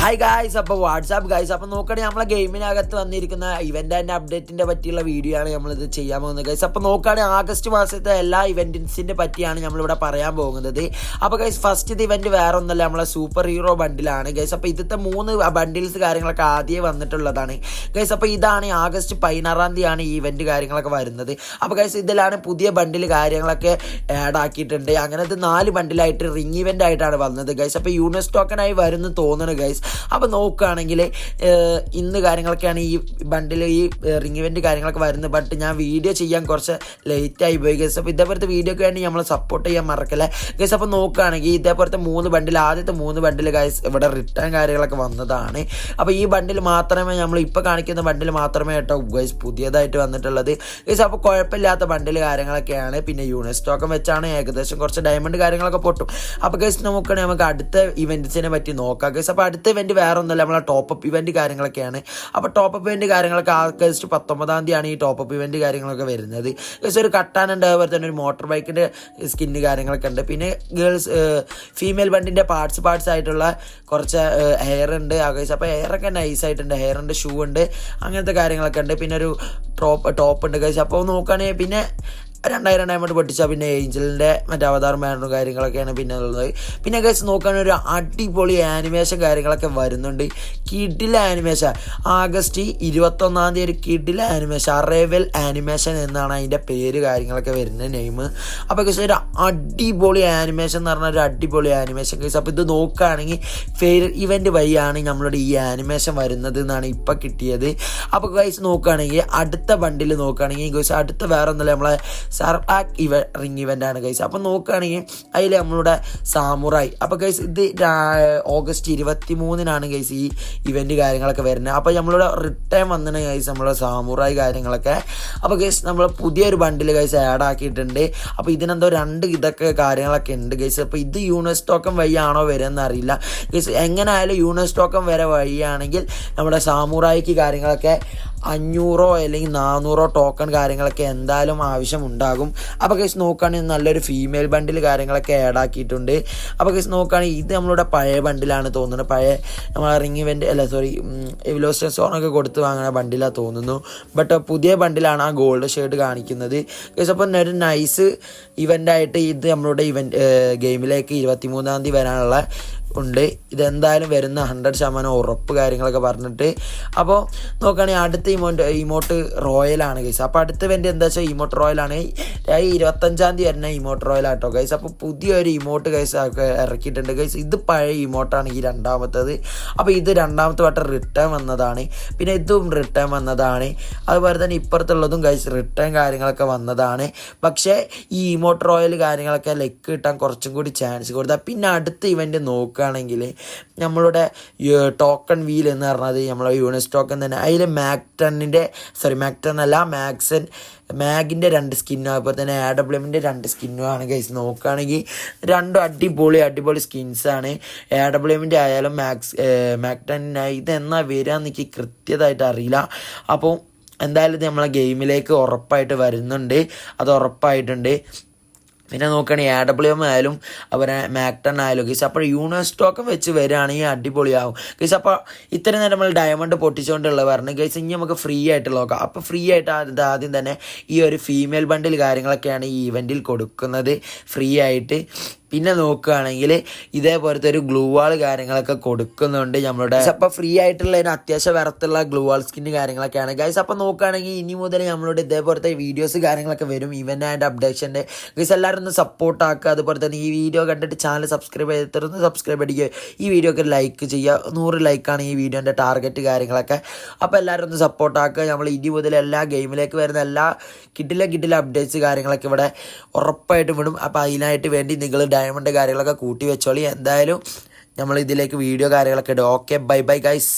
Hi guys, അപ്പോൾ WhatsApp guys, അപ്പോൾ നോക്കുകയാണെങ്കിൽ നമ്മളെ ഗെയിമിനകത്ത് വന്നിരിക്കുന്ന ഇവൻ്റ് അപ്ഡേറ്റിൻ്റെ പറ്റിയുള്ള വീഡിയോ ആണ് നമ്മളിത് ചെയ്യാൻ പോകുന്നത് ഗൈസ്. അപ്പോൾ നോക്കുകയാണെങ്കിൽ ആഗസ്റ്റ് മാസത്തെ എല്ലാ ഇവൻറ്റ്സിൻ്റെ പറ്റിയാണ് നമ്മളിവിടെ പറയാൻ പോകുന്നത്. അപ്പോൾ ഗൈസ്, ഫസ്റ്റ് ഇവൻറ്റ് വേറെ ഒന്നല്ല, നമ്മളെ സൂപ്പർ ഹീറോ ബണ്ടിലാണ് ഗൈസ്. അപ്പോൾ ഇതിത്തെ 3 ബണ്ടിൽസ് കാര്യങ്ങളൊക്കെ ആദ്യമേ വന്നിട്ടുള്ളതാണ് ഗൈസ്. അപ്പോൾ ഇതാണ് ആഗസ്റ്റ് 16-ാം തീയതിയാണ് ഈ ഇവൻറ്റ് കാര്യങ്ങളൊക്കെ വരുന്നത്. അപ്പോൾ ഗൈസ്, ഇതിലാണ് പുതിയ ബണ്ടിൽ കാര്യങ്ങളൊക്കെ ആഡ് ആക്കിയിട്ടുണ്ട്. അങ്ങനത്തെ 4 ബണ്ടിലായിട്ട് റിംഗ് ഇവൻ്റ് ആയിട്ടാണ് വന്നത് ഗൈസ്. അപ്പോൾ യൂണിവേഴ്സ് ടോക്കനായി വരുന്നു തോന്നുന്നു ഗൈസ്. അപ്പോൾ നോക്കുകയാണെങ്കിൽ ഇന്ന് കാര്യങ്ങളൊക്കെയാണ് ഈ ബണ്ടിൽ ഈ റിംഗ് ഇവൻറ്റ് കാര്യങ്ങളൊക്കെ വരുന്നത്. ബട്ട് ഞാൻ വീഡിയോ ചെയ്യാൻ കുറച്ച് ലേറ്റായി പോയി ഗൈസ്. അപ്പോൾ ഇതേപോലത്തെ വീഡിയോക്ക് വേണ്ടി നമ്മൾ സപ്പോർട്ട് ചെയ്യാൻ മറക്കല്ലേ ഗൈസ്. അപ്പോൾ നോക്കുകയാണെങ്കിൽ ഇതേപോലത്തെ 3 ബണ്ടിൽ, ആദ്യത്തെ 3 ബണ്ടിൽ ഗൈസ് ഇവിടെ റിട്ടേൺ കാര്യങ്ങളൊക്കെ വന്നതാണ്. അപ്പോൾ ഈ ബണ്ടിൽ മാത്രമേ നമ്മൾ ഇപ്പോൾ കാണിക്കുന്ന ബണ്ടിൽ മാത്രമേ കേട്ടോ ഗൈസ് പുതിയതായിട്ട് വന്നിട്ടുള്ളത് ഗൈസ്. അപ്പോൾ കുഴപ്പമില്ലാത്ത ബണ്ടിൽ കാര്യങ്ങളൊക്കെയാണ്. പിന്നെ യൂണിവേഴ്സ് ടോക്കൺ വെച്ചാണ് ഏകദേശം കുറച്ച് ഡയമണ്ട് കാര്യങ്ങളൊക്കെ പൊട്ടും. അപ്പോൾ ഗൈസ് നോക്കുകയാണെങ്കിൽ നമുക്ക് അടുത്ത ഇവൻറ്റ്സിനെ പറ്റി നോക്കാം ഗൈസ്. അപ്പോൾ അടുത്ത ഇവൻറ്റ് വേറെ ഒന്നല്ല, നമ്മളെ ടോപ്പപ്പ് ഇവൻറ്റ് കാര്യങ്ങളൊക്കെയാണ്. അപ്പോൾ ടോപ്പപ്പ് ഇവൻറ്റ് കാര്യങ്ങളൊക്കെ ആഗസ്റ്റ് 19-ാം തീയതിയാണ് ഈ ടോപ്പപ്പ് ഇവൻറ്റ് കാര്യങ്ങളൊക്കെ വരുന്നത് ഗൈസ്. ഒരു കട്ടാനുണ്ട്, അതുപോലെ തന്നെ ഒരു മോട്ടോർ ബൈക്കിൻ്റെ സ്കിന്ന് കാര്യങ്ങളൊക്കെ ഉണ്ട്. പിന്നെ ഫീമെയിൽ ബണ്ടിൻ്റെ പാർട്സ് ആയിട്ടുള്ള കുറച്ച് ഹെയർ ഉണ്ട് ഗൈസ്. അപ്പോൾ ഹെയറൊക്കെ നൈസായിട്ടുണ്ട്, ഹെയർ ഉണ്ട്, ഷൂ ഉണ്ട്, അങ്ങനത്തെ കാര്യങ്ങളൊക്കെ ഉണ്ട്. പിന്നെ ഒരു ടോപ്പ് ഉണ്ട് ഗൈസ്. അപ്പോൾ നോക്കുകയാണെങ്കിൽ പിന്നെ 2000 ഡയമണ്ട് പൊട്ടിച്ചാൽ പിന്നെ ഏഞ്ചലിൻ്റെ മറ്റേ അവതാർ മാനറും കാര്യങ്ങളൊക്കെയാണ് പിന്നെ ഉള്ളത്. പിന്നെ ഗൈസ് നോക്കുകയാണെങ്കിൽ ഒരു അടിപൊളി ആനിമേഷൻ കാര്യങ്ങളൊക്കെ വരുന്നുണ്ട്. കിഡിലെ ആനിമേഷൻ ആഗസ്റ്റ് 21-ാം തീയതി ഒരു കിഡിലെ ആനിമേഷൻ, അറേവൽ ആനിമേഷൻ എന്നാണ് അതിൻ്റെ പേര് കാര്യങ്ങളൊക്കെ വരുന്ന നെയിം. അപ്പോൾ ഗൈസ് ഒരു അടിപൊളി ആനിമേഷൻ എന്ന് പറഞ്ഞാൽ ഒരു അടിപൊളി ആനിമേഷൻ ഗൈസ്. അപ്പോൾ ഇത് നോക്കുകയാണെങ്കിൽ ഫെയർ ഇവൻറ്റ് വഴിയാണ് നമ്മളുടെ ഈ ആനിമേഷൻ വരുന്നത് എന്നാണ് ഇപ്പം കിട്ടിയത്. അപ്പോൾ ഗൈസ് നോക്കുകയാണെങ്കിൽ അടുത്ത ബണ്ടിൽ നോക്കുകയാണെങ്കിൽ ഗൈസ് അടുത്ത വേറെ ഒന്നല്ല, നമ്മളെ സർബാക്ക് റിംഗ് ഇവൻ്റ് ആണ് ഗൈസ്. അപ്പോൾ നോക്കുകയാണെങ്കിൽ അതിൽ നമ്മളുടെ സാമുറായി. അപ്പോൾ ഗൈസ് ഇത് ഓഗസ്റ്റ് 23-നാണ് ഗൈസ് ഈ ഇവൻറ്റ് കാര്യങ്ങളൊക്കെ വരുന്നത്. അപ്പോൾ നമ്മളുടെ റിട്ടേൺ വന്നിട്ട് ഗൈസ് നമ്മളുടെ സാമുറായി കാര്യങ്ങളൊക്കെ. അപ്പോൾ ഗൈസ് നമ്മൾ പുതിയൊരു ബണ്ടിൽ ഗൈസ് ആഡ് ആക്കിയിട്ടുണ്ട്. അപ്പോൾ ഇതിനെന്തോ 2 ഇതൊക്കെ കാര്യങ്ങളൊക്കെ ഉണ്ട് ഗൈസ്. അപ്പോൾ ഇത് യൂണിവേഴ്സ് ടോക്കൺ വഴിയാണോ വരുമെന്ന് അറിയില്ല ഗൈസ്. എങ്ങനെയായാലും യൂണിവേഴ്സ് ടോക്കൺ വരെ വഴിയാണെങ്കിൽ നമ്മുടെ സാമുറായിക്ക് കാര്യങ്ങളൊക്കെ 500 അല്ലെങ്കിൽ 400 ടോക്കൺ കാര്യങ്ങളൊക്കെ എന്തായാലും ആവശ്യമുണ്ടാകും. അപ്പോൾ ഗൈസ് നോക്കുകയാണെങ്കിൽ നല്ലൊരു ഫീമെയിൽ ബണ്ടിൽ കാര്യങ്ങളൊക്കെ ആഡ് ആക്കിയിട്ടുണ്ട്. അപ്പോൾ ഗൈസ് നോക്കുകയാണെങ്കിൽ ഇത് നമ്മളുടെ പഴയ ബണ്ടിലാണ് തോന്നുന്നത്, പഴയ നമ്മളെ റിംഗ് ഇവൻറ്റ് അല്ല സോറി വെലോസിറ്റി സ്റ്റോണൊക്കെ കൊടുത്ത് വാങ്ങുന്ന ബണ്ടിലാണ് തോന്നുന്നു. ബട്ട് പുതിയ ബണ്ടിലാണ് ആ ഗോൾഡ് ഷെയ്ഡ് കാണിക്കുന്നത് ഗൈസ്. അപ്പോൾ ഒരു നൈസ് ഇവൻ്റായിട്ട് ഇത് നമ്മളുടെ ഗെയിമിലേക്ക് 23-ാം തീയതി വരാനുള്ള ഉണ്ട്. ഇതെന്തായാലും വരുന്ന 100% ഉറപ്പ് കാര്യങ്ങളൊക്കെ പറഞ്ഞിട്ട്. അപ്പോൾ നോക്കുകയാണെങ്കിൽ അടുത്ത ഇമോട്ട് റോയലാണ് ഗൈസ്. അപ്പോൾ അടുത്ത ഇവൻ്റ് എന്താ വെച്ചാൽ ഇമോട്ട് റോയലാണ്. 25-ാം തീയതി വരുന്ന ഇമോട്ട് റോയലാട്ടോ ഗൈസ്. അപ്പോൾ പുതിയൊരു ഇമോട്ട് ഗൈസ് ഇറക്കിയിട്ടുണ്ട് ഗൈസ്. ഇത് പഴയ ഇമോട്ടാണ് ഈ രണ്ടാമത്തത്. അപ്പോൾ ഇത് 2ാമത്തെ വട്ടം റിട്ടേൺ വന്നതാണ്. പിന്നെ ഇതും റിട്ടേൺ വന്നതാണ്. അതുപോലെ തന്നെ ഇപ്പുറത്തുള്ളതും ഗൈസ് റിട്ടേൺ കാര്യങ്ങളൊക്കെ വന്നതാണ്. പക്ഷേ ഈ ഇമോട്ട് റോയൽ കാര്യങ്ങളൊക്കെ ലെക്ക് കിട്ടാൻ കുറച്ചും കൂടി ചാൻസ് കൊടുത്താൽ. പിന്നെ അടുത്ത ഇവൻ്റ് നോക്കുകയാണെങ്കിൽ നമ്മളുടെ ടോക്കൺ വീൽ എന്ന് പറഞ്ഞത് നമ്മളെ യൂണിവേഴ്സ് ടോക്കൺ തന്നെ. അതിൽ മാഗിൻ്റെ 2 സ്കിന്നും അതുപോലെ തന്നെ AWMൻ്റെ 2 സ്കിന്നും ആണ് ഗൈസ്. നോക്കുകയാണെങ്കിൽ 2 അടിപൊളി സ്കിൻസാണ്. AWMൻ്റെ ആയാലും മാക്ടണിൻ്റെ ഇതെന്നാ വരികയെന്ന് എനിക്ക് കൃത്യമായിട്ട് അറിയില്ല. അപ്പോൾ എന്തായാലും ഇത് നമ്മളെ ഗെയിമിലേക്ക് ഉറപ്പായിട്ട് വരുന്നുണ്ട്, അത് ഉറപ്പായിട്ടുണ്ട്. പിന്നെ നോക്കുകയാണെങ്കിൽ AWM ആയാലും അവരെ മാക്ടൺ ആയാലും ഗൈസ്. അപ്പോൾ യൂണിവേഴ്സ് ടോക്കൺ വെച്ച് വരികയാണെങ്കിൽ അടിപൊളിയാവും ഗൈസ്. അപ്പോൾ ഇത്രയും നേരം നമ്മൾ ഡയമണ്ട് പൊട്ടിച്ചുകൊണ്ടുള്ള പറഞ്ഞു ഗൈസ്. ഇനി നമുക്ക് ഫ്രീ ആയിട്ട് നോക്കാം. അപ്പോൾ ഫ്രീ ആയിട്ട് ആദ്യം തന്നെ ഈ ഒരു ഫീമെയിൽ ബണ്ടിൽ കാര്യങ്ങളൊക്കെയാണ് ഈ ഇവൻറ്റിൽ കൊടുക്കുന്നത് ഫ്രീ ആയിട്ട്. പിന്നെ നോക്കുകയാണെങ്കിൽ ഇതേപോലത്തെ ഒരു ഗ്ലൂ വാൾ കാര്യങ്ങളൊക്കെ കൊടുക്കുന്നുണ്ട് നമ്മളുടെ. അപ്പോൾ ഫ്രീ ആയിട്ടുള്ളതിന് അത്യാവശ്യം വരത്തുള്ള ഗ്ലൂ വാൾ സ്കിന്ന് കാര്യങ്ങളൊക്കെയാണ് ഗൈസ്. അപ്പോൾ നോക്കുകയാണെങ്കിൽ ഇനി മുതൽ നമ്മളോട് ഇതേപോലത്തെ വീഡിയോസ് കാര്യങ്ങളൊക്കെ വരും ഇവൻ്റ് ആൻഡ് അപ്ഡേഷൻ്റെ ഗൈസ്. എല്ലാവരും ഒന്ന് സപ്പോർട്ട് ആക്കുക. അതുപോലെ തന്നെ ഈ വീഡിയോ കണ്ടിട്ട് ചാനൽ സബ്സ്ക്രൈബ് ചെയ്തിട്ടൊന്ന് സബ്സ്ക്രൈബ് അടിക്കുക. ഈ വീഡിയോക്ക് ലൈക്ക് ചെയ്യുക. 100 ലൈക്കാണ് ഈ വീഡിയോൻ്റെ ടാർഗറ്റ് കാര്യങ്ങളൊക്കെ. അപ്പോൾ എല്ലാവരും ഒന്ന് സപ്പോർട്ട് ആക്കുക. നമ്മൾ ഇനി മുതൽ എല്ലാ ഗെയിമിലേക്ക് വരുന്ന എല്ലാ കിഡിലെ അപ്ഡേറ്റ്സ് കാര്യങ്ങളൊക്കെ ഇവിടെ ഉറപ്പായിട്ടും വിടും. അപ്പോൾ അതിനായിട്ട് വേണ്ടി നിങ്ങൾ ഡയമണ്ട് കാര്യങ്ങളൊക്കെ കൂട്ടി വെച്ചോളി. എന്തായാലും നമ്മൾ ഇതിലേക്ക് വീഡിയോ കാര്യങ്ങളൊക്കെ ഇടും. Okay, bye guys.